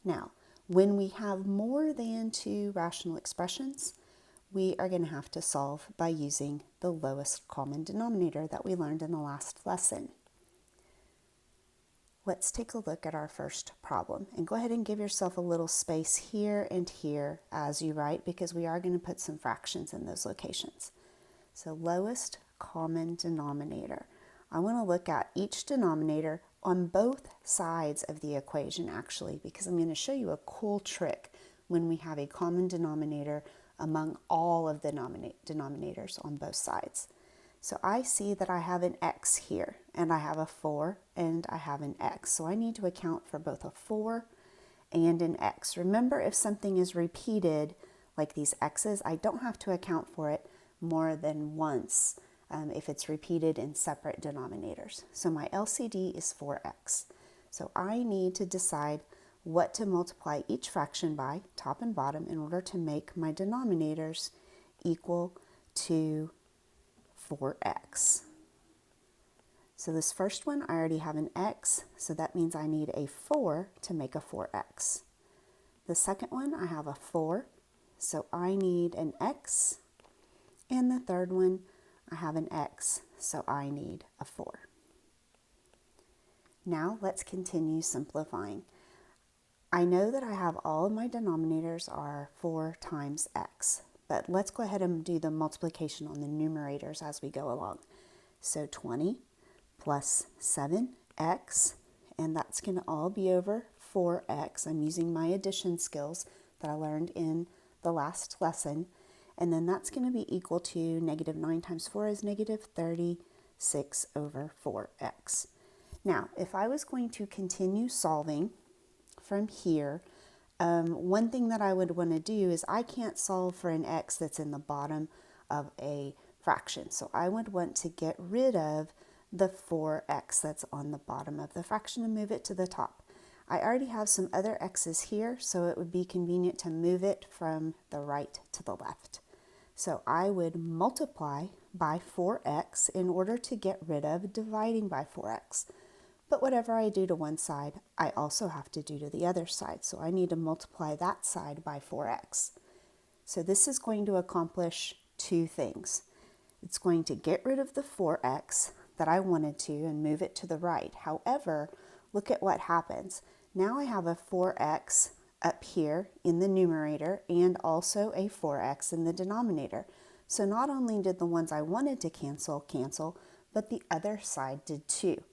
Now, when we have more than two rational expressions, we are going to have to solve by using the lowest common denominator that we learned in the last lesson. Let's take a look at our first problem, and go ahead and give yourself a little space here and here as you write, because we are going to put some fractions in those locations. So lowest common denominator. I want to look at each denominator on both sides of the equation actually, because I'm going to show you a cool trick when we have a common denominator among all of the denominators on both sides. So I see that I have an x here, and I have a 4, and I have an x. So I need to account for both a 4 and an x. Remember, if something is repeated, like these x's, I don't have to account for it more than once if it's repeated in separate denominators. So my LCD is 4x. So I need to decide what to multiply each fraction by, top and bottom, in order to make my denominators equal to 4x. So this first one, I already have an x, so that means I need a 4 to make a 4x. The second one, I have a 4, so I need an x. And the third one, I have an x, so I need a 4. Now let's continue simplifying. I know that I have all of my denominators are 4 times x. But let's go ahead and do the multiplication on the numerators as we go along. So 20 plus 7x, and that's going to all be over 4x. I'm using my addition skills that I learned in the last lesson. And then that's going to be equal to negative 9 times 4 is negative 36 over 4x. Now, if I was going to continue solving from here, one thing that I would want to do is I can't solve for an x that's in the bottom of a fraction. So I would want to get rid of the 4x that's on the bottom of the fraction and move it to the top. I already have some other x's here, so it would be convenient to move it from the right to the left. So I would multiply by 4x in order to get rid of dividing by 4x. But whatever I do to one side, I also have to do to the other side. So I need to multiply that side by 4x. So this is going to accomplish two things. It's going to get rid of the 4x that I wanted to and move it to the right. However, look at what happens. Now I have a 4x up here in the numerator and also a 4x in the denominator. So not only did the ones I wanted to cancel, but the other side did too.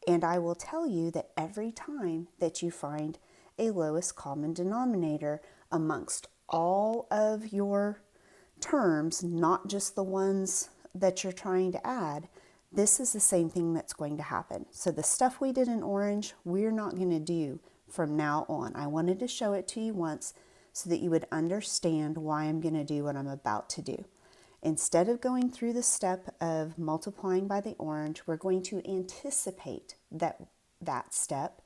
And I will tell you that every time that you find a lowest common denominator amongst all of your terms, not just the ones that you're trying to add, this is the same thing that's going to happen. So the stuff we did in orange, we're not going to do from now on. I wanted to show it to you once so that you would understand why I'm going to do what I'm about to do. Instead of going through the step of multiplying by the orange, we're going to anticipate that step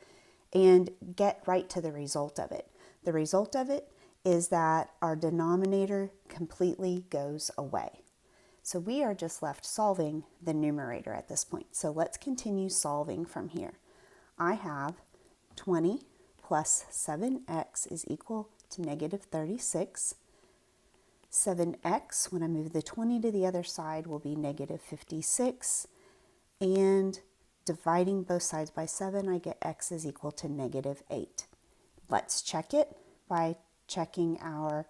and get right to the result of it. The result of it is that our denominator completely goes away. So we are just left solving the numerator at this point. So let's continue solving from here. I have 20 plus 7x is equal to negative 36. 7x, when I move the 20 to the other side, will be negative 56. And dividing both sides by 7, I get x is equal to negative 8. Let's check it by checking our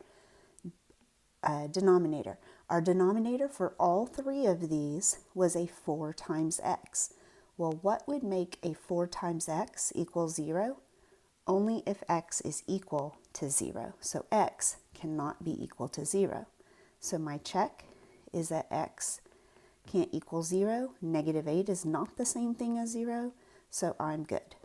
denominator. Our denominator for all three of these was a 4 times x. Well, what would make a 4 times x equal 0? Only if x is equal to 0. So x cannot be equal to 0. So my check is that x can't equal 0. Negative 8 is not the same thing as 0, so I'm good.